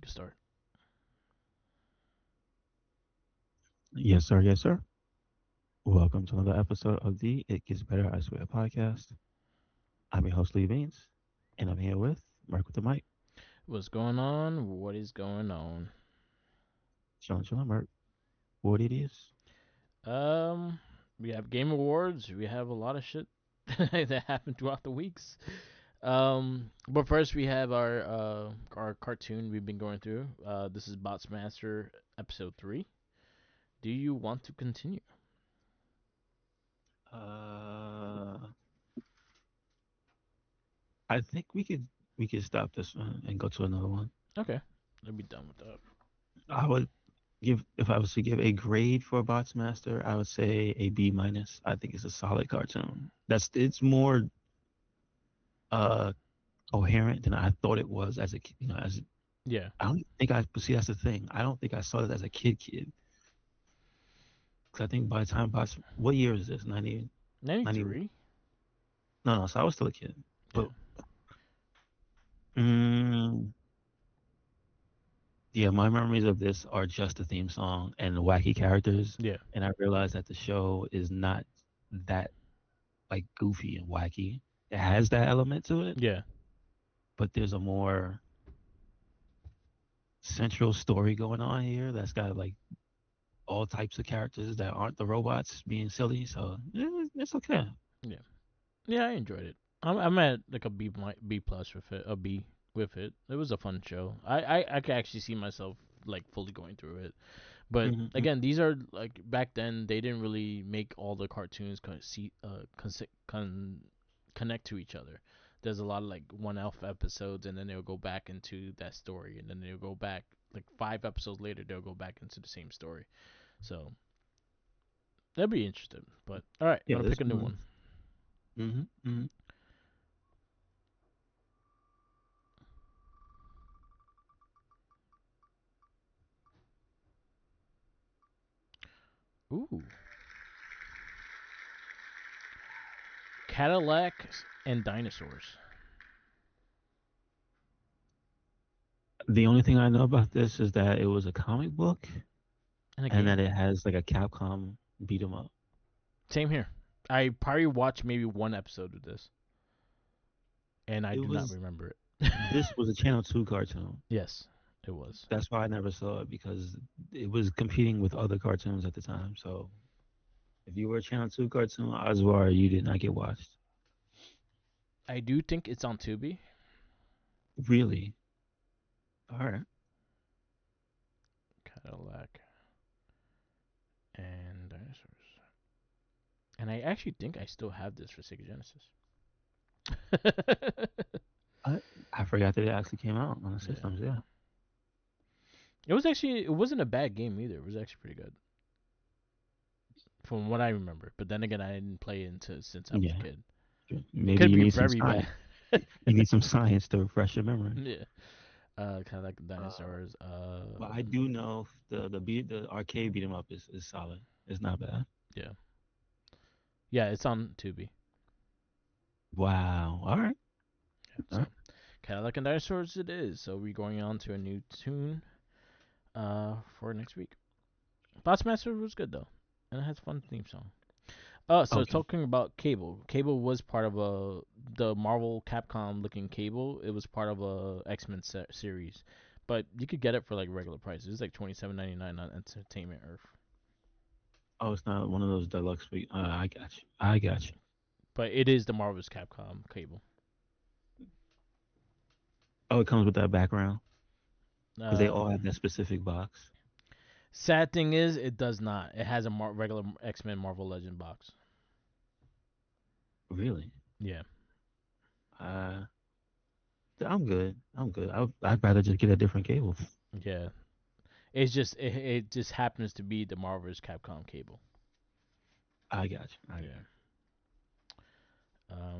to start. Yes, sir. Yes, sir. Welcome to another episode of the It Gets Better, I Swear podcast. I'm your host, Lee Beans, and I'm here with Mark with the mic. What's going on? What is going on? Chilling, Mark. What it is? Um, we have Game Awards. We have a lot of shit that happened throughout the weeks. But first we have our cartoon we've been going through. This is Bots Master episode 3. Do you want to continue? Uh, I think we could stop this one and go to another one. Okay, let me done with that. I would give if I was to give a grade for Bots Master, I would say a B minus. I think it's a solid cartoon. It's more uh coherent than I thought it was as a as Yeah, I don't think I but see that's the thing. I don't think I saw it as a kid. Cause I think by the time Bots, what year is this? 90, 90. 93. No, so I was still a kid. Yeah, But mm, yeah, my memories of this are just the theme song and the wacky characters. yeah, And I realized that the show is not that like goofy and wacky. It has that element to it, yeah, but there's a more central story going on here that's got like all types of characters that aren't the robots being silly. So it's okay. yeah, yeah. I enjoyed it. I'm at like a B plus with it, a B with it. It was a fun show. I could actually see myself like fully going through it. But Hmm. again, these are like back then they didn't really make all the cartoons connect to each other. There's a lot of like one off episodes, and then they'll go back into that story, and then they'll go back like 5 episodes later. They'll go back into the same story. So that'd be interesting. But all right, I'm Yeah, gonna this pick a new one. one. Hmm. Ooh, Cadillacs and dinosaurs. The only thing I know about this is that it was a comic book And a and that game. it has like a Capcom beat 'em up. Same here. I probably watched maybe one episode of this, and I It do not was remember this it. was a Channel 2 cartoon. Yes, it was. That's why I never saw it because it was competing with other cartoons at the time. So if you were a Channel 2 cartoon, odds are you did not get watched. I do think it's on Tubi. Really? All right. Cadillac and dinosaurs. And I actually think I still have this for Sega Genesis. I, I forgot that it actually came out on the Yeah. systems. Yeah. It wasn't a bad game either. It was actually pretty good from what I remember. But then again, I didn't play it since I was a Yeah. kid. It Maybe could you be need some very science. bad. You need some science to refresh your memory. Yeah. Kind of like the Uh, dinosaurs. but I do know the arcade beat 'em up is solid. It's not bad. Yeah. Yeah, it's on Tubi. Wow. All right. Yeah, All right. so Cadillac and Dinosaurs it is. So we're going on to a new tune for next week. Bossmaster was good though. And it has a fun theme song. So Okay. talking about Cable. Cable was part of the Marvel Capcom looking Cable. It was part of a X-Men series. But you could get it for like regular prices. It's like 27.99 on Entertainment Earth. Oh, it's not one of those deluxe week. I got you. I got Yeah. you. But it is the Marvel's Capcom Cable. Oh, it comes with that background because they all Um have that specific box. Sad thing is, it does not. It has a regular X Men Marvel Legend box. Really? Yeah, Uh, I'm good. I'm good. I'd rather just get a different cable. yeah. It just happens to be the Marvel's Capcom cable. I got you. I got Yeah.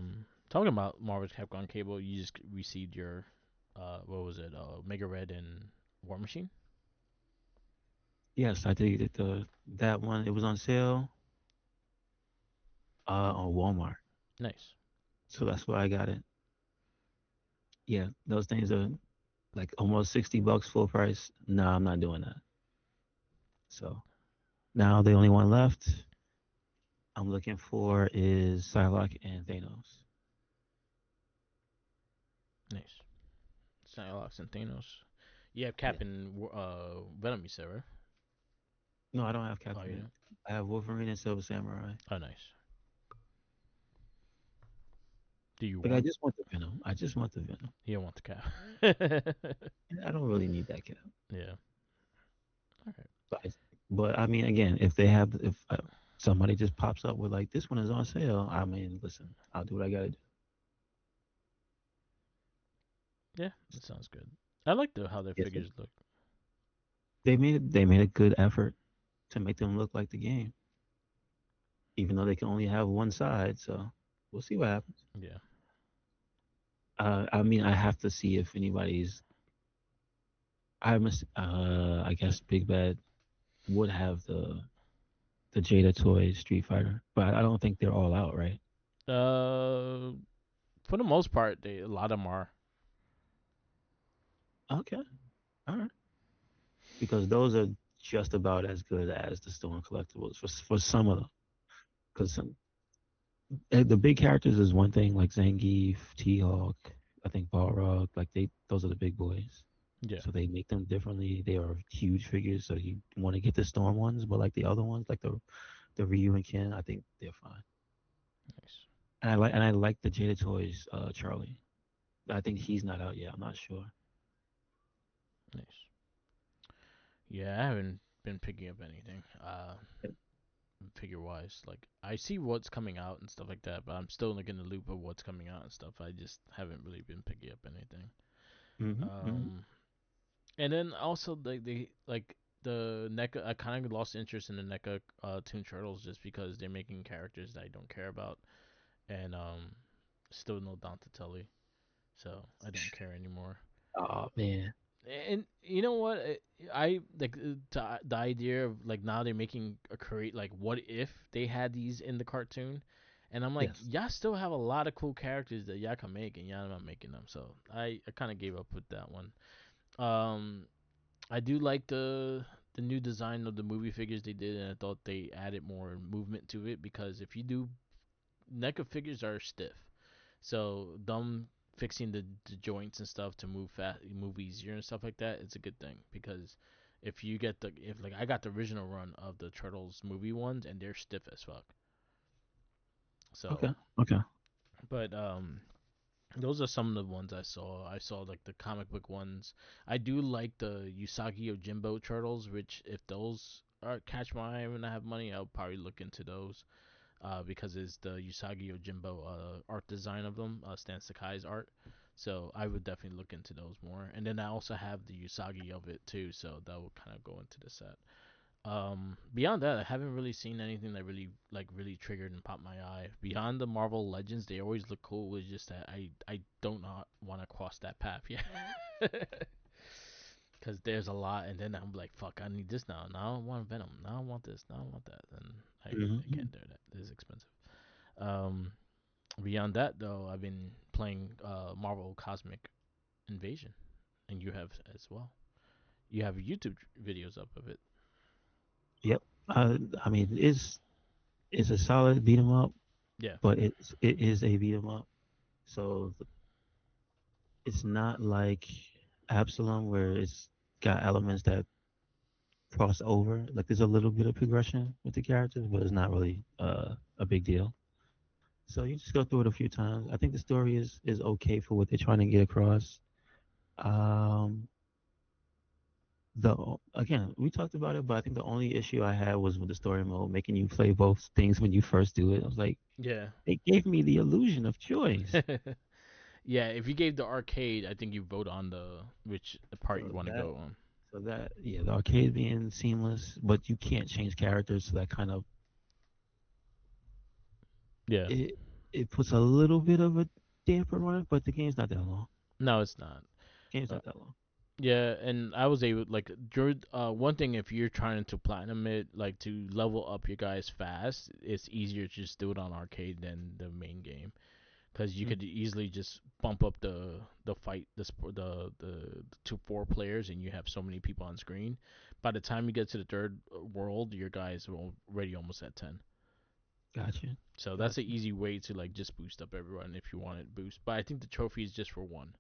Talking about Marvel's Capcom cable, you just received your what was it? Mega Red and War Machine. Yes, I did get that one. It was on sale on Walmart, Nice. so that's why I got it. Yeah, those things are. like almost $60 full price. No, I'm not doing that. So now the only one left I'm looking for is Psylocke and Thanos. Nice. Psylocke and Thanos. You have Yeah. Cap and Venom, you said, right? No, I don't have Oh, you Captain. know? I have Wolverine and Silver Samurai. Oh, nice. Do you Like I want? just want the Venom. I just want the Venom. You don't want the Cap. I don't really need that cap. Yeah. Okay. But but I mean, again, if they have if somebody just pops up with like this one is on sale, I mean, listen, I'll do what I gotta do. Yeah, that sounds good. I like how their Yes, figures look. they made a good effort to make them look like the game, even though they can only have one side. So we'll see what happens. Yeah. I mean, I have to see if anybody's. I guess Big Bad would have the Jada Toys Street Fighter, but I don't think they're all out, right? Uh, for the most part, a lot of them are. Okay, all right, because those are just about as good as the Stone collectibles for some of them. Because the big characters is one thing, like Zangief, T-Hawk, I think Balrog, like those are the big boys. Yeah. So they make them differently. They are huge figures, so you want to get the Storm ones, but like the other ones, like the Ryu and Ken, I think they're fine. Nice. And I like the Jada Toys Charlie. I think he's not out yet. I'm not sure. Nice. Yeah, I haven't been picking up anything. Figure wise, like I see what's coming out and stuff like that, but I'm still like in the loop of what's coming out and stuff. I just haven't really been picking up anything. Hmm. Um, and then also like the NECA. I kind of lost interest in the NECA Toon Turtles just because they're making characters that I don't care about, and still no Donatelli, so I don't care anymore. Oh man. And you know what? I like the idea of like now they're making a create like what if they had these in the cartoon, and I'm like, Yes. y'all still have a lot of cool characters that y'all can make, and y'all not making them. So I kind of gave up with that one. Um, I do like the new design of the movie figures they did, and I thought they added more movement to it because if you do NECA figures are stiff, so them fixing the joints and stuff to move easier and stuff like that, it's a good thing because if you get the if like I got the original run of the Turtles movie ones and they're stiff as fuck. So, Okay. Okay. but those are some of the ones I saw. I saw like the comic book ones. I do like the Usagi Yojimbo Turtles, which if those are catch my eye and I have money, I'll probably look into those. Because it's the Usagi Yojimbo art design of them, Stan Sakai's art. So I would definitely look into those more. And then I also have the Usagi of it too, so that will kind of go into the set. Beyond that, I haven't really seen anything that really triggered and popped my eye. Beyond the Marvel Legends, they always look cool. It's just that I don't not want to cross that path yet. Because there's a lot, and then I'm like, fuck, I need this now. Now I want Venom. Now I want this. Now I want that. And I Hmm. can't do that. This is expensive. Um, Beyond that, though, I've been playing Marvel Cosmic Invasion, and you have as well. You have YouTube videos up of it. Yep. I mean, it's a solid beat 'em up, Yeah, but it is a beat 'em up. So it's not like Absalom where it's got elements that cross over. Like there's a little bit of progression with the characters, but it's not really a big deal. So you just go through it a few times. I think the story is okay for what they're trying to get across. Um, again, we talked about it, but I think the only issue I had was with the story mode, making you play both things when you first do it. I was like, yeah, they gave me the illusion of choice. yeah. If you gave the arcade, I think you vote on the which part you So want to that go on. yeah, the arcade being seamless, but you can't change characters, so that kind of Yeah. it it puts a little bit of a damper on it, but the game's not that long. No, it's not. Game's Uh, not that long. yeah, and I was able like one thing if you're trying to platinum it, like to level up your guys fast, it's easier to just do it on arcade than the main game. because you Mm. could easily just bump up the fight the 2 4 players, and you have so many people on screen. By the time you get to the third world, your guys are already almost at 10. Gotcha. So that's an Gotcha. easy way to like just boost up everyone if you want it boost. But I think the trophy is just for one.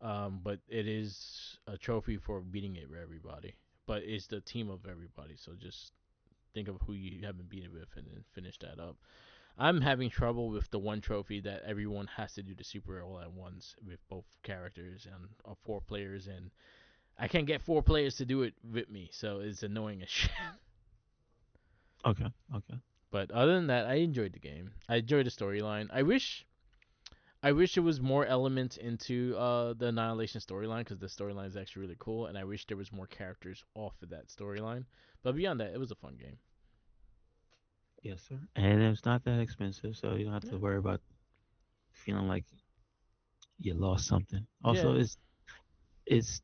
But it is a trophy for beating it for everybody. But it's the team of everybody. So just think of who you haven't beaten with and then finish that up. I'm having trouble with the one trophy that everyone has to do the super all at once with both characters and 4 players, and I can't get 4 players to do it with me, so it's annoying as shit. Okay. Okay. But other than that, I enjoyed the game. I enjoyed the storyline. I wish there was more elements into the Annihilation storyline because the storyline is actually really cool, and I wish there was more characters off of that storyline. But beyond that, it was a fun game. Yes, sir. And it's not that expensive, so you don't have Yeah. to worry about feeling like you lost something. Yeah. Also, it's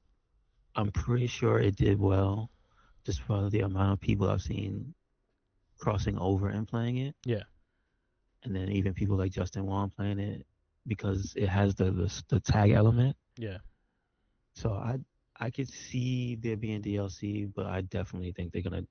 I'm pretty sure it did well, just for the amount of people I've seen crossing over and playing it, Yeah. and then even people like Justin Wong playing it because it has the tag element. Yeah. So I could see there being DLC, but I definitely think they're gonna.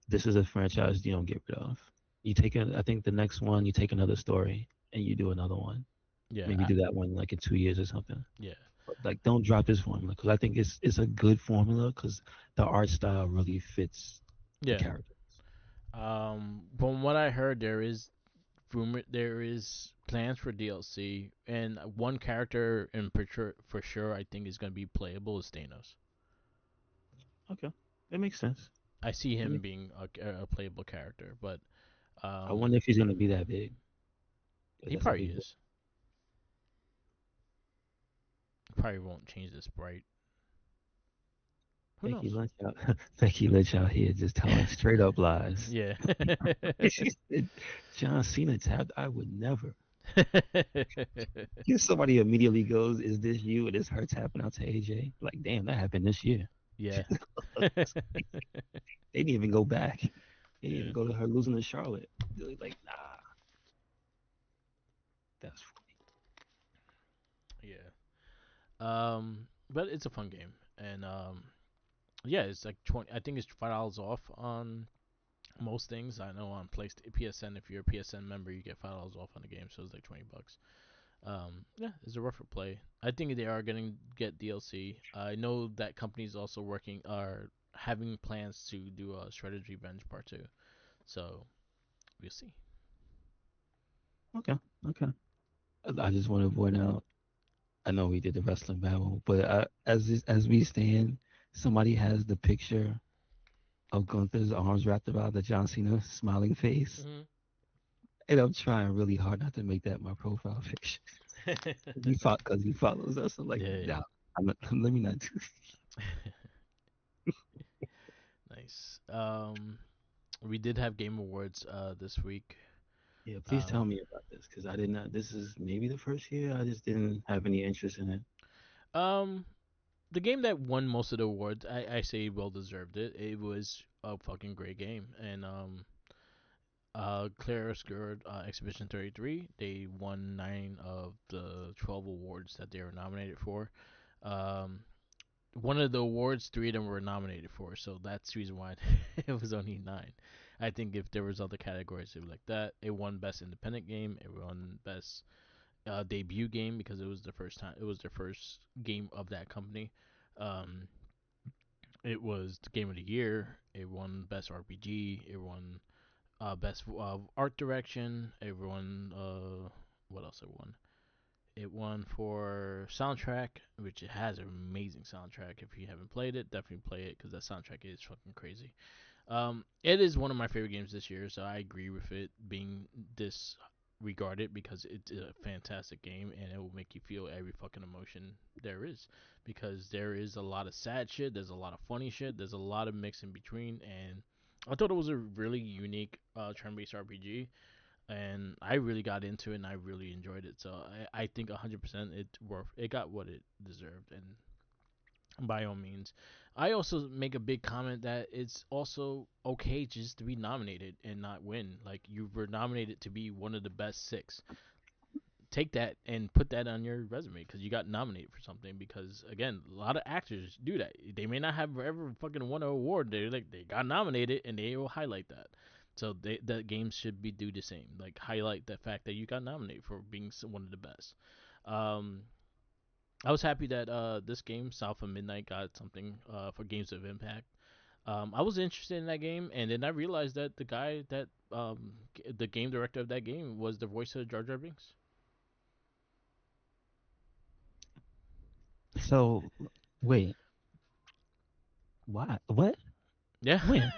This is a franchise you don't get rid of. I think the next one you take another story and you do another one. Yeah. Maybe do that one like in 2 years or something. Yeah. But like, don't drop this formula because I think it's a good formula because the art style really fits the Yeah. character. From what I heard, there is plans for DLC, and one character in picture for sure I think is gonna be playable is Thanos. Okay, that makes sense. I see I him mean, being a playable character, but I um, wonder if he's gonna be that big. 'Cause he that's how probably people. is. Probably won't change the sprite. Who Becky knows? Lynch out. Becky Lynch out here just telling straight up lies. Yeah. She said John Cena tapped. I would never. If somebody immediately goes, "Is this you?" and it's her tapping out to AJ. Like, damn, that happened this year. Yeah. They didn't even go back. They didn't even Yeah. go to her losing to Charlotte. They're like, nah, that's funny. Yeah. But it's a fun game, and yeah, it's like 20. I think it's $5 off on most things. I know on PSN, if you're a PSN member, you get $5 off on the game, so it's like $20. Yeah, it's a rougher play. I think they are gonna get DLC. I know that companies also are having plans to do a Strategy Revenge Part 2. So we'll see. Okay, okay. I just want to point out. I know we did the wrestling battle, but as we stand, somebody has the picture of Gunther's arms wrapped around the John Cena smiling face, Hmm. and I'm trying really hard not to make that my profile picture. Because he follows us. I'm like, Yeah. nah, let me not do. Nice. We did have Game Awards this week. Yeah, please Um, tell me about this because I did not. This is maybe the first year I just didn't have any interest in it. um, the game that won most of the awards, I say well deserved it. It was a fucking great game, and Claire Obscur Exhibition 33. They won 9 of the 12 awards that they were nominated for. Um, one of the awards, 3 of them were nominated for, so that's the reason why it was only 9. I think if there was other categories, it was like that. It won best independent game. It won best debut game because it was the first time. It was their first game of that company. Um, it was the game of the year. It won best RPG. It won best art direction. It won what else? It won. It won for soundtrack, which it has an amazing soundtrack. If you haven't played it, definitely play it because that soundtrack is fucking crazy. It is one of my favorite games this year, so I agree with it being disregarded because it's a fantastic game and it will make you feel every fucking emotion there is. Because there is a lot of sad shit, there's a lot of funny shit, there's a lot of mix in between, and I thought it was a really unique turn-based RPG, and I really got into it and I really enjoyed it. So I think 100% it got what it deserved, and by all means. I also make a big comment that it's also okay just to be nominated and not win. Like you were nominated to be one of the best 6. take that and put that on your resume because you got nominated for something. Because again, a lot of actors do that. They may not have ever fucking won an award. They got nominated and they will highlight that. So the games should be do the same. Like highlight the fact that you got nominated for being one of the best. Um, I was happy that this game South of Midnight got something for Games of Impact. I was interested in that game, and then I realized that the guy that the game director of that game was the voice of Jar Jar Binks. So wait, why? What? Yeah. When?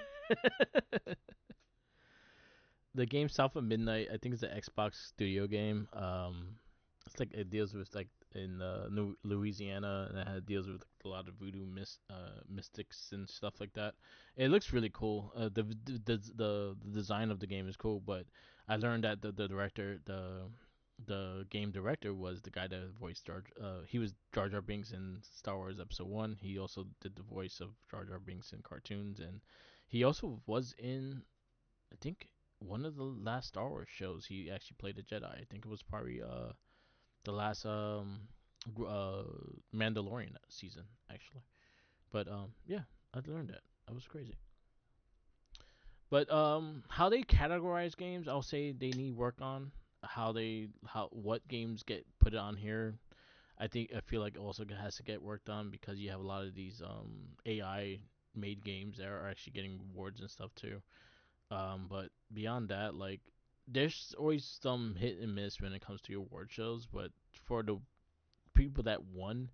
The game South of Midnight, I think it's an Xbox Studio game. It's like it deals with like in Louisiana, and it deals with like, a lot of voodoo mystics and stuff like that. It looks really cool. The design of the game is cool, but I learned that the director, the game director was the guy that voiced he was Jar Jar Binks in Star Wars Episode 1. He also did the voice of Jar Jar Binks in cartoons, and he also was in, I think, one of the last Star Wars shows. He actually played a Jedi. I think it was probably the last uh Mandalorian season actually. But yeah, I learned that. That was crazy. But how they categorize games, I'll say they need work on. How what games get put on here, I feel like it also has to get worked on because you have a lot of these AI made games that are actually getting awards and stuff too. But beyond that, like there's always some hit and miss when it comes to award shows. But for the people that won,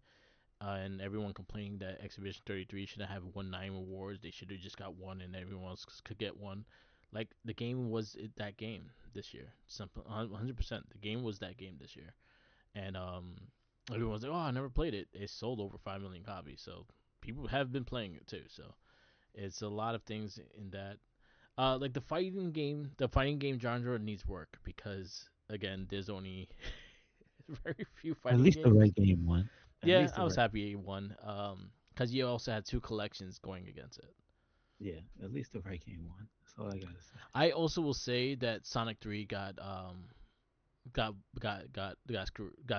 and everyone complaining that Exhibition 33 should have won 9 awards, they should have just got one, and everyone else could get one. Like the game was that game this year. Simple, 100%. The game was that game this year, and everyone's like, "Oh, I never played it." It sold over 5 million copies, so people have been playing it too. So it's a lot of things in that. Like the fighting game genre needs work because again, there's only very few At fighting least the games. right game won. At Yeah, least I the was right. happy he won. Because you also had two collections going against it. Yeah, at least the right game won. That's all I gotta say. I also will say that Sonic 3 got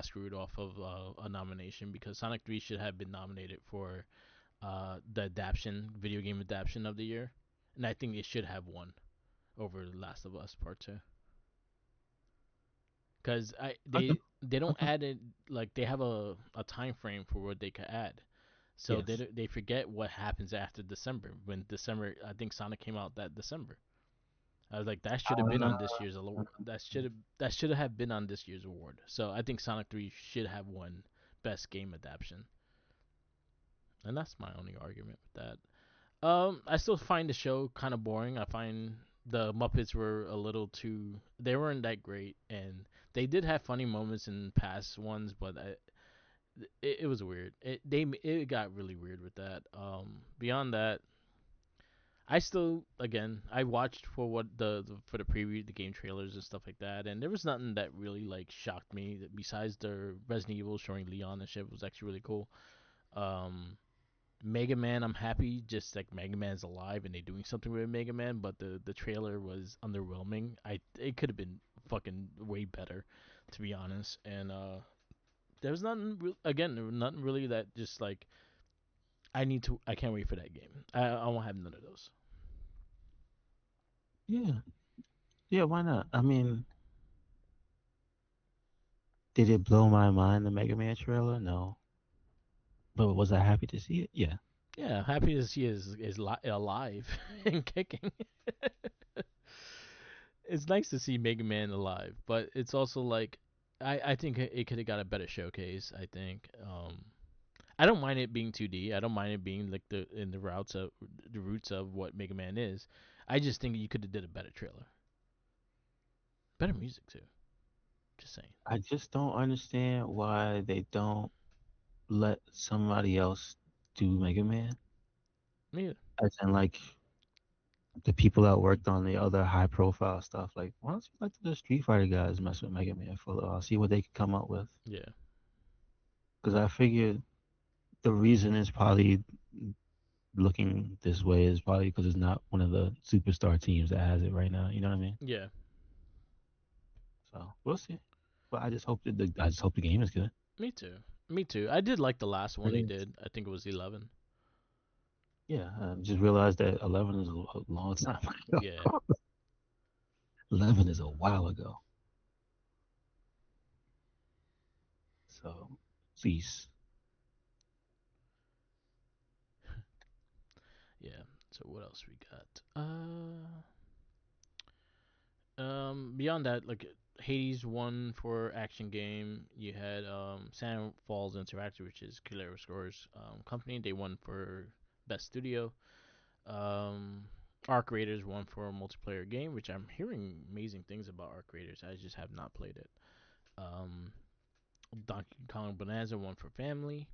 screwed off of a nomination because Sonic 3 should have been nominated for the adaptation video game adaptation of the year, and I think it should have won over The Last of Us Part 2. Because Okay. they don't Okay. add it, like they have a time frame for what they could add. So Yes. they forget what happens after December. When December, I think Sonic came out that December. I was like, that should have been Uh, on this year's that should have been on this year's award. So I think Sonic 3 should have won best game adaptation, and that's my only argument with that. I still find the show kind of boring. I find the Muppets were a little too. They weren't that great, and they did have funny moments in past ones, but it was weird. It got really weird with that. Beyond that, I still again I watched for what for the preview, the game trailers and stuff like that, and there was nothing that really like shocked me besides the Resident Evil showing Leon and shit was actually really cool. Um, Mega Man, I'm happy just like Mega Man's alive and they're doing something with Mega Man, but the trailer was underwhelming. It could have been fucking way better, to be honest. And there was nothing again, there was nothing really that just like I can't wait for that game. I won't have none of those. yeah. Yeah, why not? I mean, did it blow my mind, the Mega Man trailer? No. But was I happy to see it? Yeah. Yeah, happy to see alive and kicking. It's nice to see Mega Man alive, but it's also like I think it could have got a better showcase. I think I don't mind it being 2D. I don't mind it being like the roots of what Mega Man is. I just think you could have did a better trailer, better music too. Just saying. I just don't understand why they don't let somebody else do Mega Man. Yeah, As in, like, the people that worked on the other high profile stuff. Like, why don't you let the Street Fighter guys mess with Mega Man for a little while, see what they could come up with? yeah, Because I figured the reason is probably looking this way is probably because it's not one of the superstar teams that has it right now. You know what I mean? yeah. So we'll see. But I just hope the game is good. Me too. Me too. I did like the last one It they is. did. I think it was 11. Yeah, I just realized that 11 is a long time ago. Yeah. 11 is a while ago. So, please. Yeah. So what else we got? Beyond that, like Hades won for action game. You had Sand Falls Interactive, which is Calero Scores company. They won for best studio. Um, Arc Raiders won for a multiplayer game, which I'm hearing amazing things about Arc Raiders. I just have not played it. Um, Donkey Kong Bonanza won for family.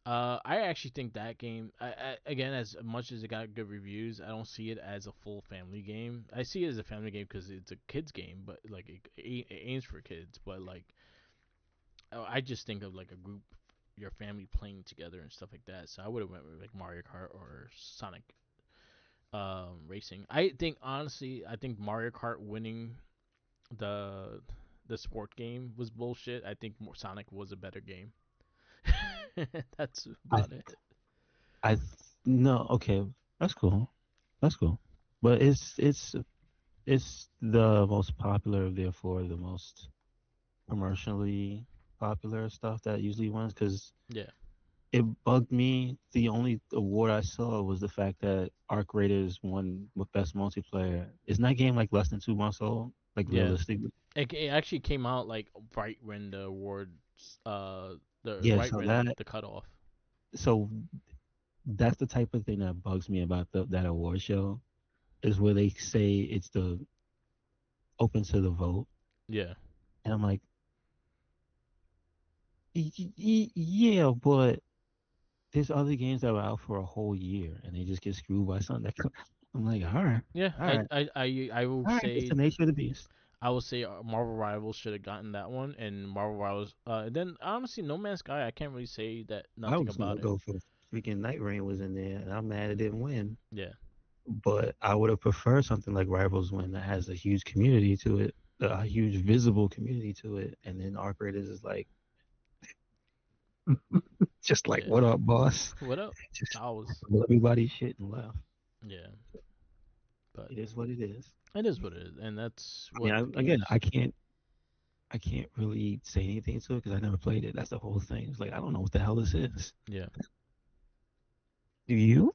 I actually think that game, again, as much as it got good reviews, I don't see it as a full family game. I see it as a family game because it's a kids game, but like it aims for kids. But like, I just think of like a group, your family playing together and stuff like that. So I would have went with like Mario Kart or Sonic Racing. I think honestly, I think Mario Kart winning the the sport game was bullshit. I think Sonic was a better game. That's I, about it. I, no, okay, that's cool. That's cool. But it's the most popular, therefore the most commercially popular stuff that usually wins because Yeah. it bugged me. The only award I saw was the fact that Arc Raiders won with best multiplayer. Isn't that game like less than 2 months old? Like Yeah, realistically? it actually came out like right when the awards, the Yeah, right when the cutoff. so that's the type of thing that bugs me about that award show is where they say it's the open to the vote, Yeah, and I'm like, yeah, but there's other games that were out for a whole year and they just get screwed by something. I'm like, yeah. all right, I will all right. It's say the nature of the beast. Marvel Rivals should have gotten that one, and Marvel Rivals. Then honestly, No Man's Sky. I can't really say that I nothing was gonna about it. go for freaking Night Rain was in there, and I'm mad it didn't win. Yeah, But I would have preferred something like Rivals win that has a huge community to it, a huge visible community to it, and then Arc Raiders is like, just like, yeah. what up, boss? What up? Just I was. everybody shit and laugh. Yeah, but It is what it is. it is what it is, and that's I mean, what the game again, is. I can't really say anything to it because I never played it. That's the whole thing. It's like I don't know what the hell this is. Yeah. Do you?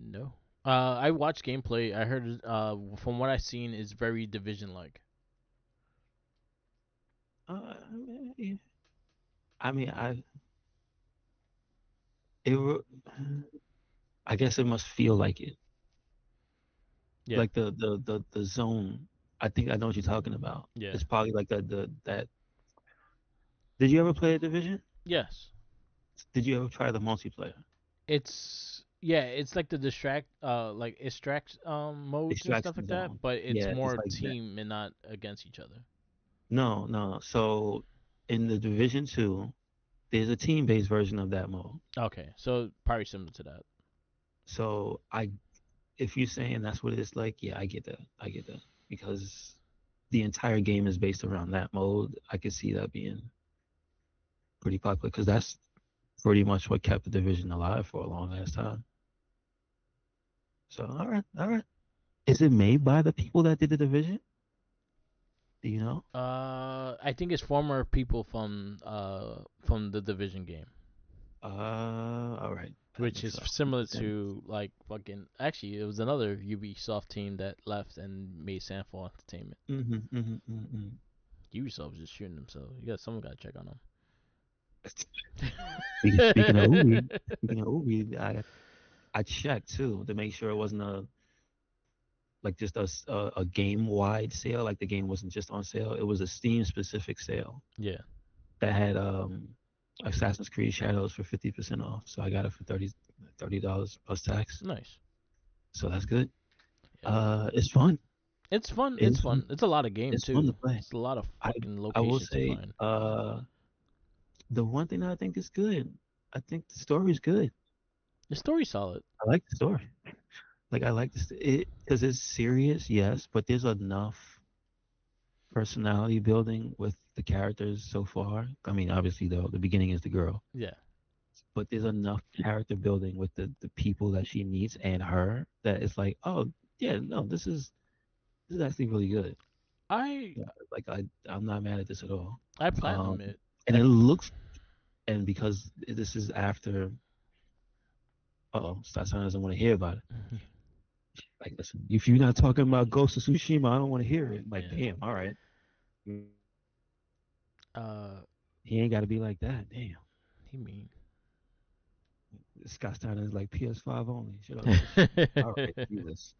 No. I watched gameplay. I heard from what I've seen is very division like. Uh, I mean, it. I guess it must feel like it, Yeah. like the zone. I think I know what you're talking about. Yeah. It's probably like the that. Did you ever play a division? Yes. Did you ever try the multiplayer? It's like the like extract modes and stuff Extraction like that, zone. but it's Yeah, it's more like that. team and not against each other. No, no. So in the Division 2, there's a team-based version of that mode. Okay, so probably similar to that. So if you're saying that's what it's like, yeah, I get that. I get that because the entire game is based around that mode. I could see that being pretty popular because that's pretty much what kept the division alive for a long ass time. So all right, all right. Is it made by the people that did the division? Do you know? I think it's former people from the division game, All right. I which think is so. similar Makes sense. to like fucking. Actually, it was another Ubisoft team that left and made Sandfall Entertainment. Mm-hmm. Ubisoft was just shooting themselves. Someone got to check on Speaking of Ubi, them. speaking of Ubi, I checked too to make sure it wasn't a like just a game wide sale. Like the game wasn't just on sale. It was a Steam specific sale Yeah, that had Assassin's Creed Shadows for 50% off. So I got it for $30 plus tax. nice. So that's good. Yeah, It's fun. it's fun. It It's is fun. fun. It's a lot of game It's fun to too. play. It's a lot of I fucking I will locations to say find. the one thing that I think is good. I think the story is good. The story's solid. I like the story. Like I like this it because it's serious, yes, but there's enough personality building with the characters so far. I mean, obviously the beginning is the girl, Yeah. but there's enough character building with the people that she meets and her that it's like, oh yeah, no, this is actually really good. I Yeah, like I'm not mad at this at all. I Um, platinum it. and it looks and because this is after, oh, Sasana doesn't want to hear about it. Like, listen, if you're not talking about Ghost of Tsushima, I don't want to hear it. Like, Yeah. damn, all right, Uh, he ain't got to be like that. Damn, he mean. Scott Steiner is like PS5 only. Shut up, bitch. All right, Jesus.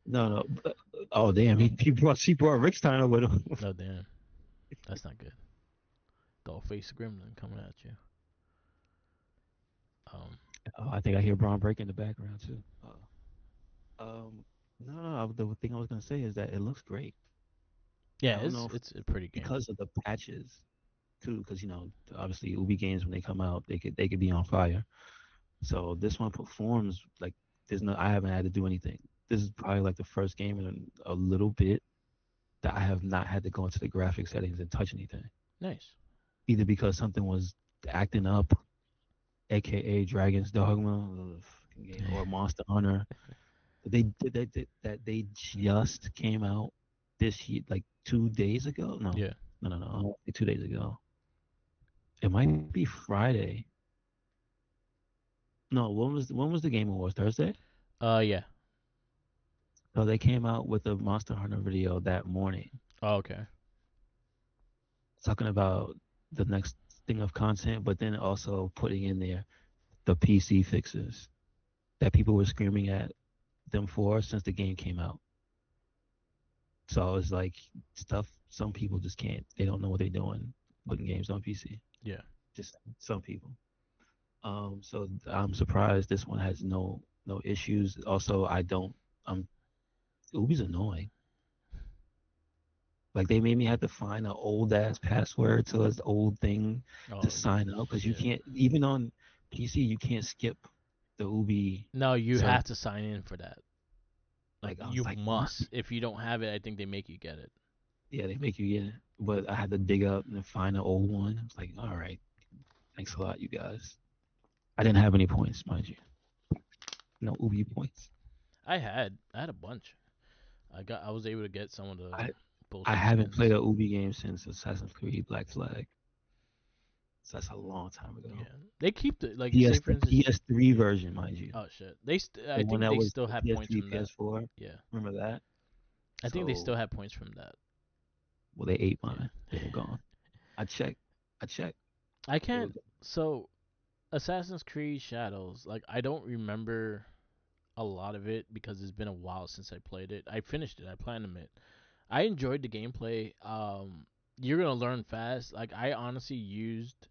No, no. Oh, damn, she brought Rick Steiner with him. No damn, that's not good. Doll face gremlin coming at you. Um, Oh, I think I hear Braun Break in the background too. Um, no, no, no. The thing I was gonna say is that it looks great. yeah, I don't know if it's a pretty game. because of the patches too, because obviously Ubi games when they come out, they could be on fire. So this one performs like there's no. I haven't had to do anything. This is probably like the first game in a little bit that I have not had to go into the graphic settings and touch anything. Nice. Either because something was acting up, aka Dragon's Dogma, game, or Monster Hunter. They just came out this year, like 2 days ago. No, Yeah. no, no, no, like 2 days ago. It might be Friday. No, when was the Game Awards? Thursday? Yeah. So they came out with a Monster Hunter video that morning, Oh, okay. talking about the next thing of content, but then also putting in there the PC fixes that people were screaming at them for since the game came out. So it's like stuff some people just can't. They don't know what they're doing putting games on PC. Yeah. Just some people. So I'm surprised this one has no issues. Also, I don't. Ubi's annoying. Like they made me have to find an old ass password to this old thing to Oh sign up because you shit. can't even on PC you can't skip the Ubi No, you server. have to sign in for that. Like Like I was you like, what? must. If you don't have it, I think they make you get it. Yeah, they make you get it. But I had to dig up and find an old one. I was like, all right, thanks a lot, you guys. I didn't have any points, mind you. No Ubi points. I had a bunch. I was able to get some of the I I bullshit haven't played skins. a Ubi game since Assassin's Creed Black Flag. So that's a long time Yeah, ago. they keep the like say PS for the instance. PS3 version, mind you. Oh shit, The I one think that they was still the have points PS3, from that. PS4. Yeah, Remember that? I think they still So, have points from that. well, they ate Yeah, mine. They were gone. I checked. I checked. I They were can't. So Assassin's Creed Shadows, like I don't remember a lot of it because it's been a while since I played it. I finished it. I planned it. I enjoyed the gameplay. You're gonna learn fast. Like I honestly used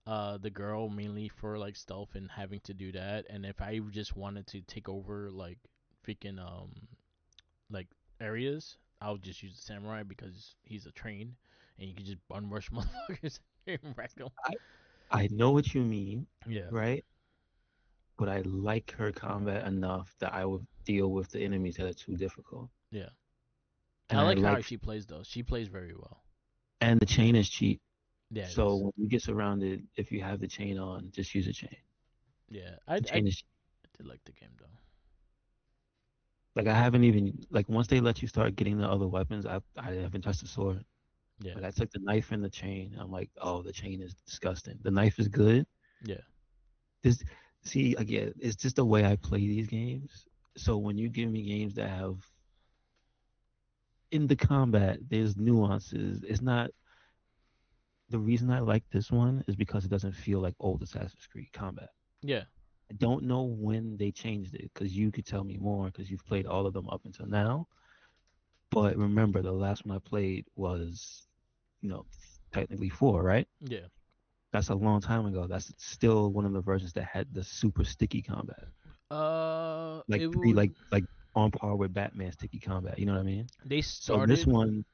the girl mainly for like stealth and having to do that. And if I just wanted to take over like freaking like areas, I would just use the samurai because he's a trained and you can just bun rush motherfuckers and wreck them. I I know what you mean, Yeah, right? But I like her combat enough that I would deal with the enemies that are too difficult. yeah. And I I like how like, she plays though. She plays very well. and the chain is cheap. Yeah, it So is. when you get surrounded, if you have the chain on, just use a chain. Yeah, The chain is I did like the game though. like I haven't even like once they let you start getting the other weapons, I haven't touched the sword. Yeah, Like I took the knife and the chain. I'm like, oh, the chain is disgusting. The knife is good. yeah, This see again, it's just the way I play these games. So when you give me games that have in the combat, there's nuances. It's not the reason I like this one is because it doesn't feel like old Assassin's Creed combat. yeah. I don't know when they changed it because you could tell me more because you've played all of them up until now. But remember, the last one I played was, you know, technically four, right? Yeah. That's a long time ago. That's still one of the versions that had the super sticky combat, like It pretty would. like on par with Batman sticky combat. You know what I mean? They So this started. one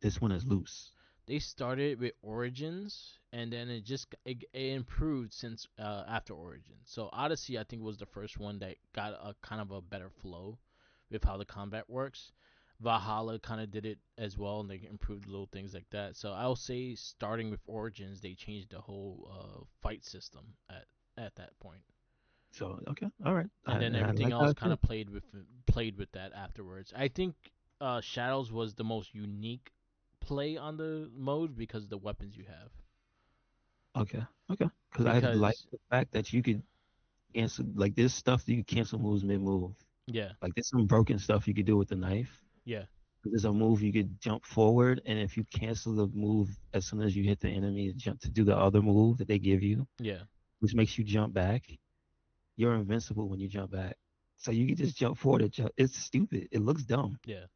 is loose. They started with Origins, and then it improved since after Origins. So Odyssey, I think, was the first one that got a kind of a better flow with how the combat works. Valhalla kind of did it as well, and they improved little things like that. So I'll say starting with Origins, they changed the whole fight system at that point, So okay, all right. and then And I everything like how else it kind did. of played with that afterwards. I think Shadows was the most unique play on the mode because of the weapons you have. Okay, okay. Because I like Because the fact that you could cancel like this stuff that you can cancel moves mid move. yeah, Like there's some broken stuff you could do with the knife. yeah, There's a move you could jump forward, and if you cancel the move as soon as you hit the enemy, jump to do the other move that they give you, yeah, which makes you jump back. You're invincible when you jump back. So you can just jump forward. It's stupid. It looks dumb. yeah,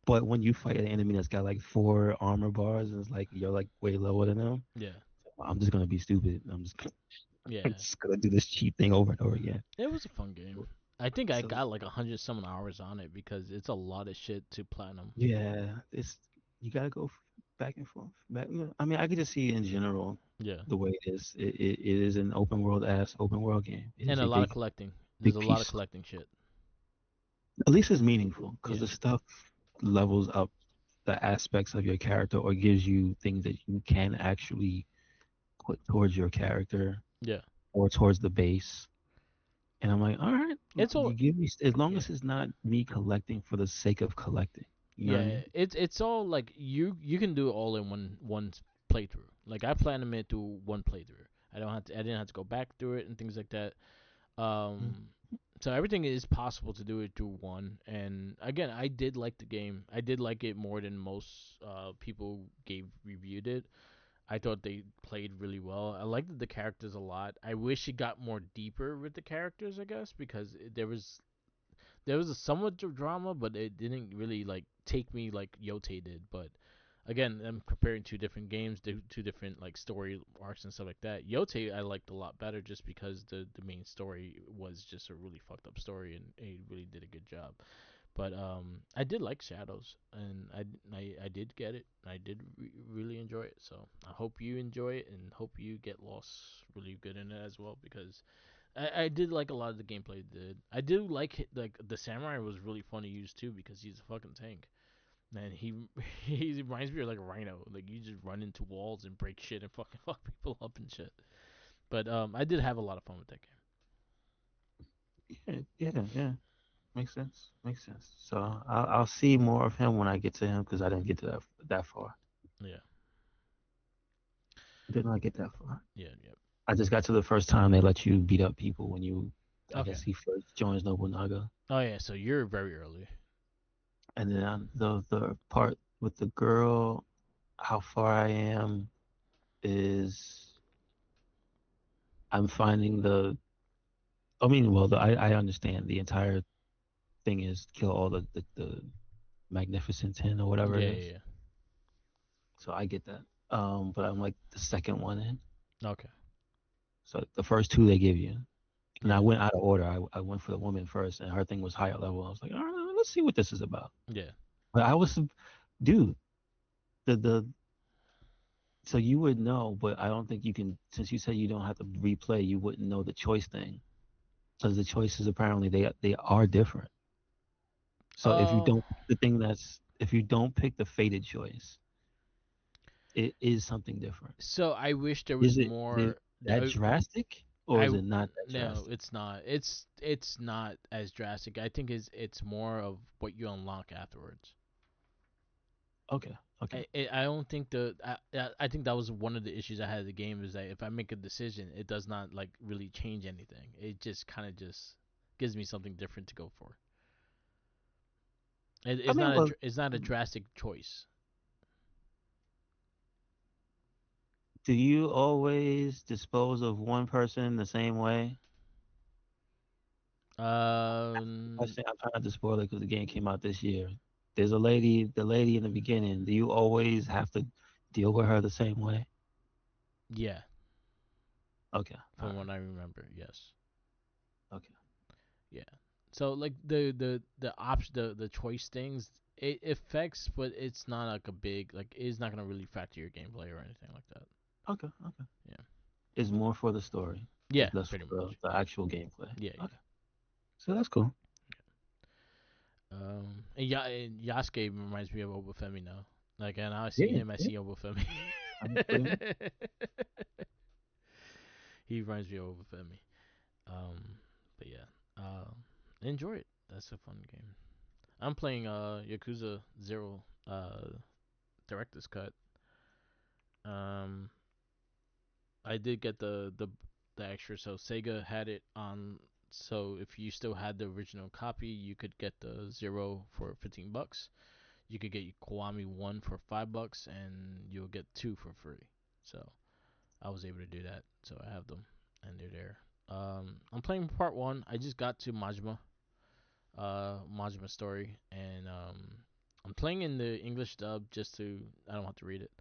But when you fight an enemy that's got like 4 armor bars and it's like you're like way lower than them, yeah, I'm just gonna be stupid. I'm yeah. just gonna do this cheap thing over and over again. It was a fun game. I think I So got like 100 some hours on it because it's a lot of shit to platinum. yeah, it's you gotta go back and forth. I mean, I could just see in general Yeah, the way it is. It is an open world game. It and is a a lot of collecting. There's big a lot of piece. collecting shit. At least it's meaningful because Yeah, the stuff levels up the aspects of your character or gives you things that you can actually put towards your character yeah. or towards the base. And I'm like, all right, It's all you give me as long yeah, as it's not me collecting for the sake of collecting. You know what I yeah. mean? It's all like you can do it all in one playthrough. Like I platinum it through one playthrough. I didn't have to go back through it and things like that. Mm. So everything is possible to do it through one. And again, I did like the game. I did like it more than most people gave reviewed it. I thought they played really well. I liked the characters a lot. I wish it got more deeper with the characters, I guess, because there was a somewhat of drama, but it didn't really like take me like Yote did. But again, I'm comparing two different games, two different like story arcs and stuff like that. Yote I liked a lot better just because the main story was just a really fucked up story, and it really did a good job. But I did like Shadows, and I did get it. I did really enjoy it. So I hope you enjoy it, and hope you get lost really good in it as well, because I did like a lot of the gameplay. Did I do like the samurai was really fun to use too because he's a fucking tank. And he he reminds me of like a rhino. Like you just run into walls and break shit and fucking fuck people up and shit. But I did have a lot of fun with that Yeah, yeah, yeah. Makes sense. Makes sense. So I'll see more of him when I get to him because I didn't get to that far. game. Yeah, I did not get that far. yeah, yeah. I just got to the first time they let you beat up people when you, I Okay. guess he first joins Nobunaga, Oh yeah, so you're very early. and then the part with the girl, how far I am is I'm finding the. I mean, well, I understand the entire thing is kill all the Magnificent Ten or whatever it Yeah, is. yeah, So I get that. But I'm like the second one in. yeah. Okay. So the first two they give you. And I Yeah, went out of order. I went for the woman first, and her thing was higher level. I was like, all right, let's see what this is about. yeah. But I was, dude, the so you would know, but I don't think you can. Since you said you don't have to replay, you wouldn't know the choice thing because the choices apparently they are different. So if you Uh, don't pick the thing that's if you don't pick the fated choice, it is something different. so I wish there was Is it more. that drastic or is it not that No, drastic? it's not. It's not as drastic. I think it's more of what you unlock afterwards. Okay, okay. I don't think I think that was one of the issues I had with the game is that if I make a decision, it does not like really change anything. It just kind of just gives me something different to go for. I mean, well, It's not a drastic choice. do you always dispose of one person the same way? Um, I'm trying not to spoil it because the game came out this year. There's the lady in the beginning. Do you always have to deal with her the same way? yeah, Okay, all from right, what I remember, yes. okay. Yeah. So like the choice things it affects, but it's not like a big like it's not gonna really factor your gameplay or anything like that. Okay, okay. Yeah. It's more for the story, Yeah, less for pretty much. the actual gameplay. Yeah, yeah. Okay, so that's cool. And Yasuke reminds me of Obafemi now. Like, and I see Yeah, him, I yeah. see Obafemi. I don't blame you. He reminds me of Obafemi. But yeah, enjoy it. That's a fun game. I'm playing Yakuza Zero Director's Cut. Um, I did get the extra, so Sega had it on. So if you still had the original copy, you could get the Zero for $15. You could get Kiwami 1 for $5, and you'll get two for free. So I was able to do that. So I have them, and they're there. I'm playing part one. I just got to Majima story, and I'm playing in the English dub just to I don't have to read it,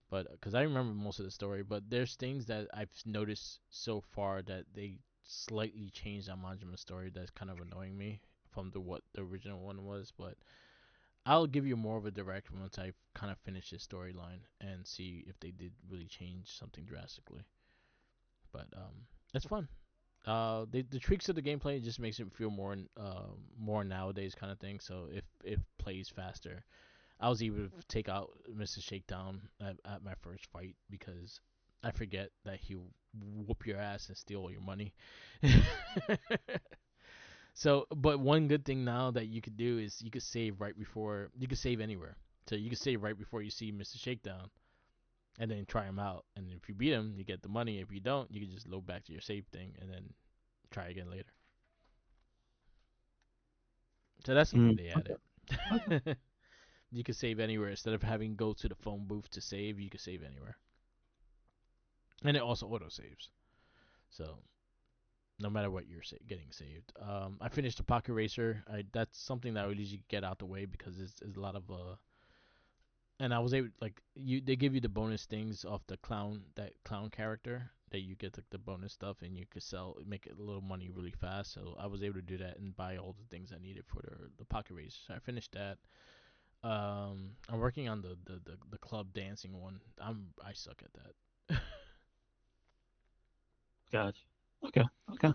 but because I remember most of the story. But there's things that I've noticed so far that they slightly changed on Majima story that's kind of annoying me from the what the original one was. But I'll give you more of a direct once I kind of finish this storyline and see if they did really change something drastically. But it's fun. The tweaks of the gameplay just makes it feel more nowadays kind of thing. So if it plays faster, I was able to take out Mr. Shakedown at my first fight because I forget that he'll whoop your ass and steal all your money. So, but one good thing now that you could do is you could save right before you could save anywhere. So you could save right before you see Mr. Shakedown, and then try him out. And if you beat him, you get the money. If you don't, you can just load back to your save thing and then try again later. So that's something they Okay. Okay. added. You can save anywhere instead of having to go to the phone booth to save. You can save anywhere, and it also auto saves. So no matter what you're getting saved. I finished the Pocket Racer. That's something that I would usually get out the way because it's a lot of and I was able like you they give you the bonus things off the clown character that you get like the bonus stuff and you could sell make a little money really fast. So I was able to do that and buy all the things I needed for the Pocket Racer. So I finished that. I'm working on the club dancing one. I suck at that. Gotcha. Okay. Okay.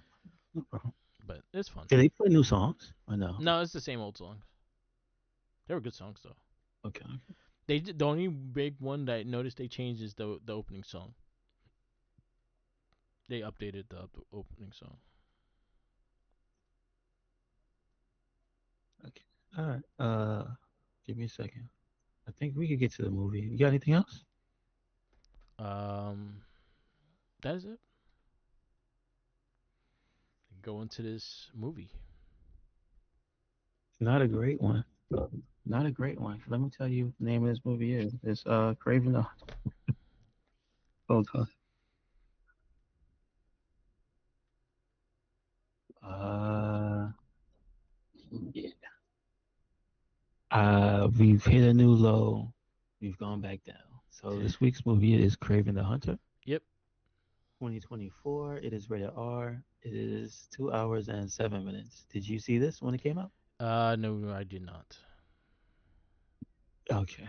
No problem. But it's fun. Did they play new songs? I know. No, it's the same old songs. They were good songs though. Okay. The only big one that I noticed they changed is the opening song. They updated the opening song. Okay. All right. Give me a second. I think we could get to the movie. You got anything else? Um, that is it. Go into this movie. Not a great one. Not a great one. Let me tell you what the name of this movie is. It's Craven the Hold on. Uh yeah. We've hit a new low. We've gone back down. So this week's movie is Craven the Hunter. Yep. 2024. It is rated R. It is 2 hours and 7 minutes. Did you see this when it came out? No, I did not. Okay.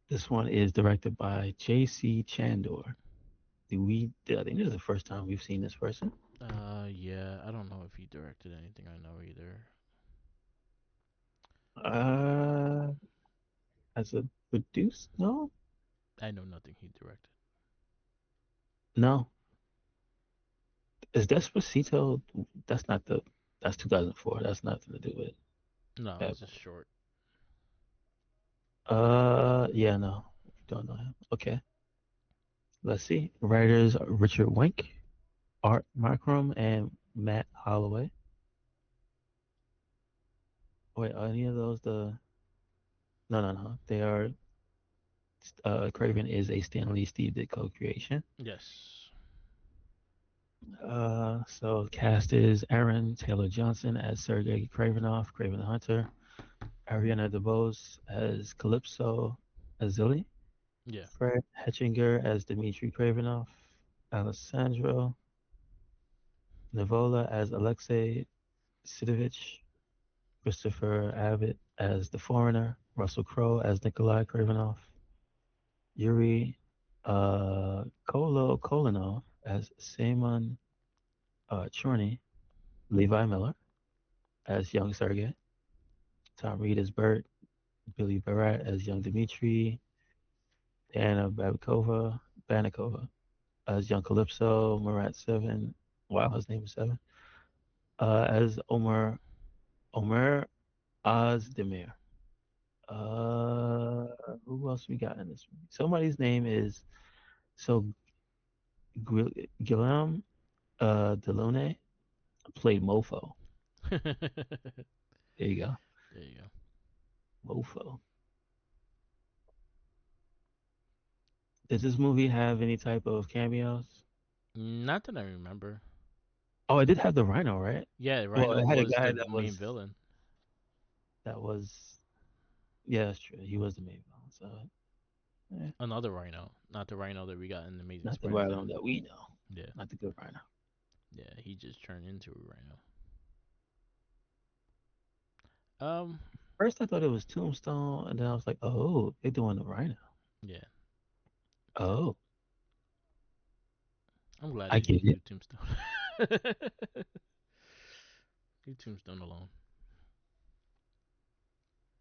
This one is directed by J.C. Chandor. I think this is the first time we've seen this person. Yeah, I don't know if he directed anything I know either. Uh, as a producer? No, I know nothing he directed. no. Is Despacito? That's not the. That's 2004. That's nothing to do with No, that. it's just short. Yeah, no. Don't know him. Okay. Let's see. Writers are Richard Wenk, Art Markram, and Matt Holloway. Wait, are any of those the? No, no, no. They are. Craven is a Stanley Steve Ditko creation. Yes. So cast is Aaron Taylor Johnson as Sergei Kravenov, Craven the Hunter. Ariana DeBose as Calypso Azili. Yeah. Fred Hetchinger as Dmitry Kravenov. Alessandro Nivola as Alexei Sidovich. Christopher Abbott as the Foreigner. Russell Crowe as Nikolai Kravenov. Yuri Kolinov as Simon Chorny. Levi Miller as young Sergei. Tom Reed as Bert, Billy Barat as young Dimitri, Diana Banikova as young Calypso, Murat Seven. Wow, his name is Seven. As Omer Ozdemir. Uh, who else we got in this movie? Somebody's name is so Guillaume Delaunay played Mofo. There There you go, you go. Mofo. Does this movie have any type of cameos? Not that I remember. Oh, it did have the Rhino, right? Yeah, Well, Rhino it had a was guy the main villain. that was yeah, that's true. He was the main villain, so eh, Another Rhino, not the Rhino that we got in Amazing not the Spider-Man. Rhino that we know, Yeah, not the good Rhino. yeah, he just turned into a Rhino. Um, First, I thought it was Tombstone, and then I was like, oh, they're doing the Rhino. yeah, Oh, I'm glad I they get didn't it. do Tombstone. Leave Tombstone alone.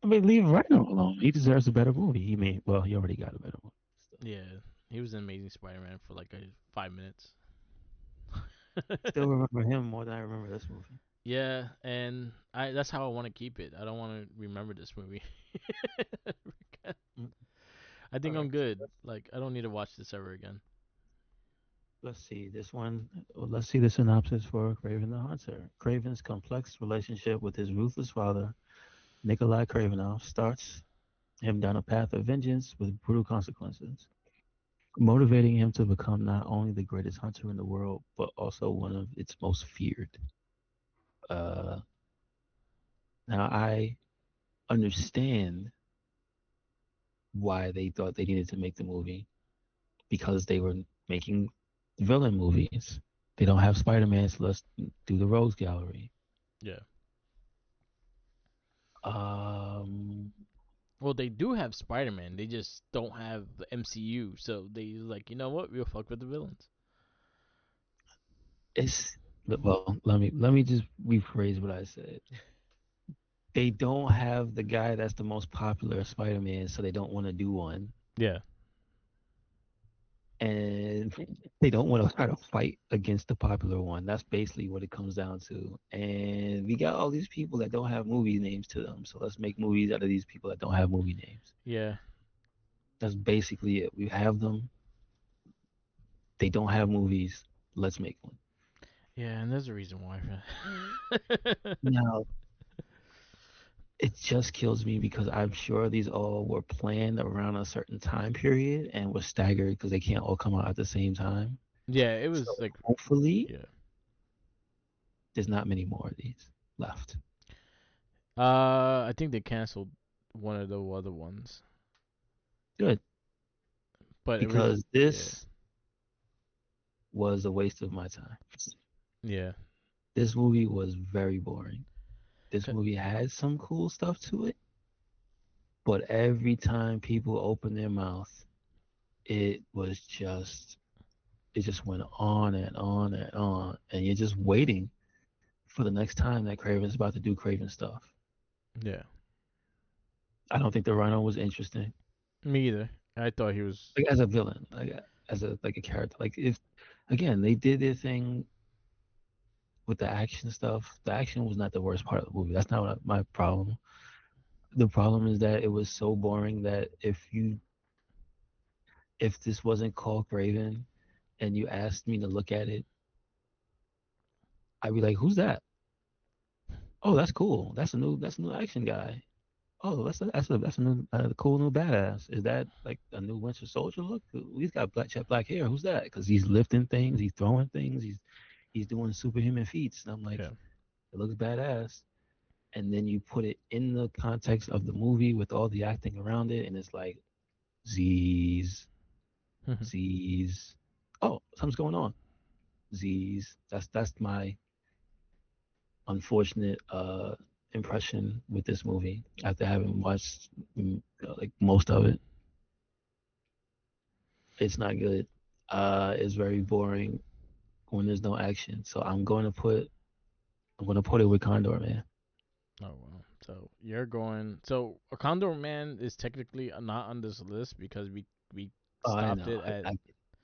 I mean, leave Rhino alone. He deserves a better movie. He already got a better movie. Yeah, he was in Amazing Spider-Man for like 5 minutes. Still remember him more than I remember this movie. Yeah, and I that's how I want to keep it. I don't want to remember this movie. Mm. I All think I'm right, so good. Like I don't need to watch this ever again. let's see this one. Let's see the synopsis for Craven the Hunter. Craven's complex relationship with his ruthless father, Nikolai Kravenov, starts him down a path of vengeance with brutal consequences, motivating him to become not only the greatest hunter in the world, but also one of its most feared. Uh, Now, I understand why they thought they needed to make the movie because they were making villain movies. They don't have Spider-Man, so let's do the Rogues Gallery. Yeah. Um, Well, they do have Spider-Man. They just don't have the MCU. So they like, you know what? We'll fuck with the villains. it's well, let me just rephrase what I said. They don't have the guy that's the most popular Spider-Man, so they don't want to do one. Yeah. And they don't want to try to fight against the popular one. That's basically what it comes down to. And we got all these people that don't have movie names to them. So let's make movies out of these people that don't have movie names. Yeah. That's basically it. We have them. They don't have movies. Let's make one. Yeah, and there's a reason why. Now, it just kills me because I'm sure these all were planned around a certain time period and were staggered because they can't all come out at the same time. Yeah, it So was like hopefully yeah. there's not many more of these left. I think they canceled one of the other ones, Good. but Because yeah, this was a waste of my time. yeah. This movie was very boring. This C- movie had some cool stuff to it, but every time people opened their mouth, it was just it just went on and on and on, and you're just waiting for the next time that Craven's about to do Craven stuff. Yeah. I don't think the Rhino was interesting, Me either. I thought he was. like as a villain, like as a character. Like if again they did their thing with the action stuff, the action was not the worst part of the movie. That's not my problem. The problem is that it was so boring that if this wasn't called Craven and you asked me to look at it, I'd be like, "Who's that? Oh, that's cool. That's a new action guy. Oh, that's a new cool new badass. Is that like a new Winter Soldier look? He's got black hair. Who's that? Because he's lifting things, he's throwing things, he's doing superhuman feats." And I'm like, Yeah. it looks badass. And then you put it in the context of the movie with all the acting around it, and it's like Z's, Z's. Oh, something's going on. Z's. That's my unfortunate impression with this movie after having watched like most of it. It's not good. It's very boring when there's no action. So I'm going to put it with Condor, man. Oh wow. So you're going. So a Condor Man is technically not on this list because we Oh, I stopped know. it at.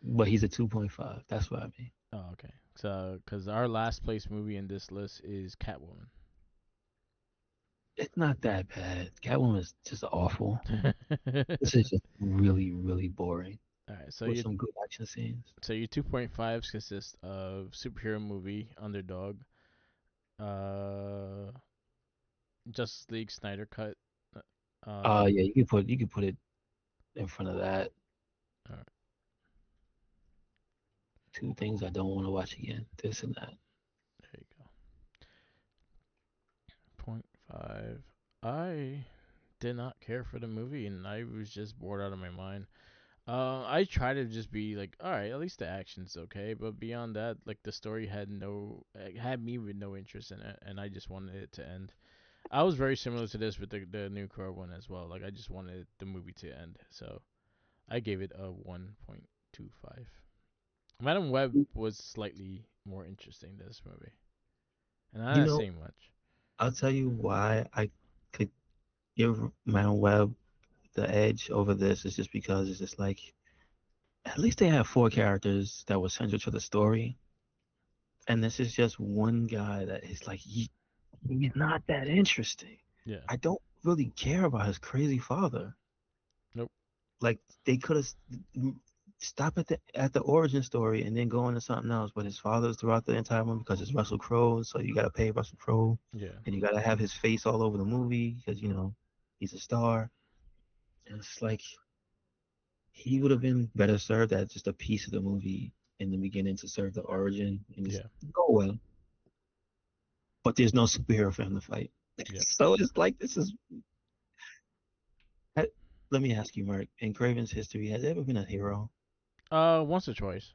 But he's a 2.5. That's what I mean. Oh, okay. So because our last place movie in this list is Catwoman. It's not that bad. Catwoman is just awful. All This is just really, really boring right. with some good action scenes. So your 2.5s consist of superhero movie Underdog, uh, Justice League Snyder Cut. Yeah, you could put it in front of that. All right, Two things I don't want to watch again. This and that. there you go. Point five. I did not care for the movie, and I was just bored out of my mind. I try to just be like, all right, at least the action's okay, but beyond that, like the story had me with no interest in it, and I just wanted it to end. I was very similar to this with the new Crow one as well. Like I just wanted the movie to end, so I gave it a 1.25. Madam Web was slightly more interesting than this movie, and I'm You not know, saying much. I'll tell you why I could give Man Web the edge over this is just because it's just like at least they have four characters that were central to the story, and this is just one guy that is like he's not that interesting. Yeah. I don't really care about his crazy father. Nope. Like they could have stop at the origin story and then go into something else. But his father's throughout the entire movie because it's Russell Crowe, so you got to pay Russell Crowe, Yeah. and you got to have his face all over the movie because he's a star. And it's like he would have been better served at just a piece of the movie in the beginning to serve the origin and just Yeah. go well. But there's no superhero for him to fight. Yep. So it's like this is. Let me ask you, Mark. In Craven's history, has there ever been a hero? Once or twice.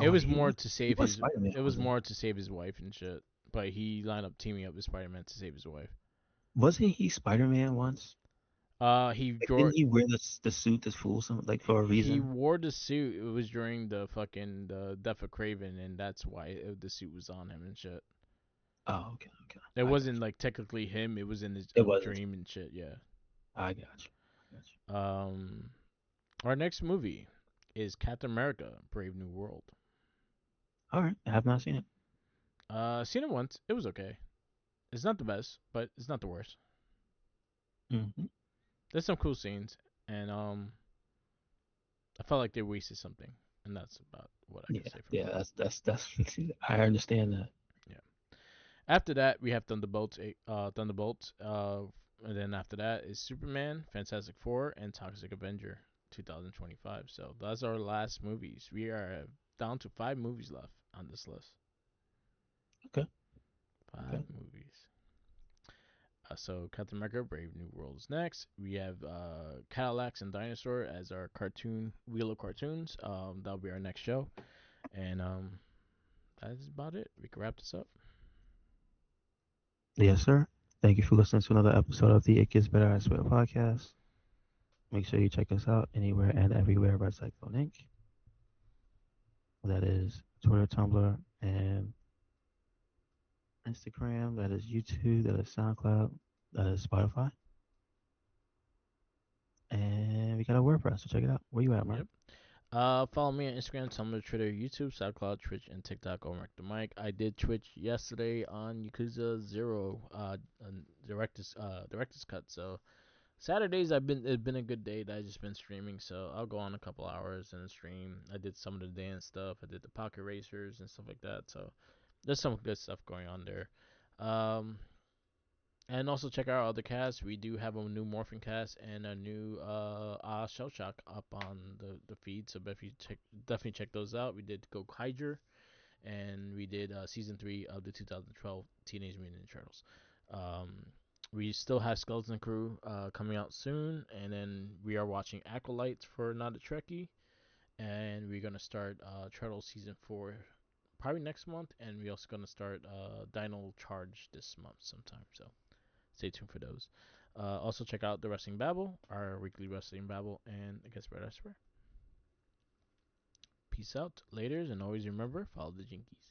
It Oh, was more to he save was his. Spider-Man, It was wasn't he? more to save his wife and shit. But he lined up teaming up with Spider-Man to save his wife. Wasn't he Spider-Man once? He Like, wore didn't he wear the suit to fool some like for a he reason? wore the suit. It was during the death of Craven, and that's why the suit was on him and shit. Oh, okay, okay. It I got wasn't you. like technically him. It was in his It wasn't. dream and shit. Yeah. I got you. I got you. Um, our next movie is Captain America: Brave New World. All right, I have not seen it. Seen it once. It was okay. It's not the best, but it's not the worst. Hmm. There's some cool scenes, and I felt like they wasted something, and that's about what I Yeah, can say from yeah. it. That's. I understand that. Yeah. After that, we have Thunderbolts. Thunderbolts. And then after that is Superman, Fantastic Four, and Toxic Avenger, 2025. So that's our last movies. We are down to 5 movies left on this list. Okay, Five okay. movies. So Captain America: Brave New World is next. We have Cadillacs and Dinosaur as our cartoon wheel of cartoons. That'll be our next show, and that's about it. We can wrap this up. Yes, sir. Thank you for listening to another episode of the It Gets Better I Swear podcast. Make sure you check us out anywhere and everywhere by Cyclone Inc. That is Twitter, Tumblr, and Instagram. That is YouTube. That is SoundCloud. That is Spotify. And we got a WordPress, so check it out. Where you at, Mark? Yep. Follow me on Instagram, Tumblr, Twitter, YouTube, SoundCloud, Twitch, and TikTok. Mark the Mic. I did Twitch yesterday on Yakuza Zero, director's cut. So Saturdays it's been a good day that I just been streaming. So I'll go on a couple hours and stream. I did some of the dance stuff. I did the pocket racers and stuff like that. So there's some good stuff going on there. Um, and also check out our other casts. We do have a new Morphin cast and a new Shell Shock up on the feed. So definitely check those out. We did Go Kyger and we did season 3 of the 2012 Teenage Mutant Ninja Turtles. Um, we still have Skeleton Crew coming out soon, and then we are watching Acolytes for Not a Trekkie, and we're gonna start Turtles season 4 probably next month, and we're also gonna start Dino Charge this month sometime. So stay tuned for those. Also check out the Wrestling Babble, our weekly Wrestling Babble, and it gets better, I swear. Peace out, laters, and always remember, follow the Jinkies.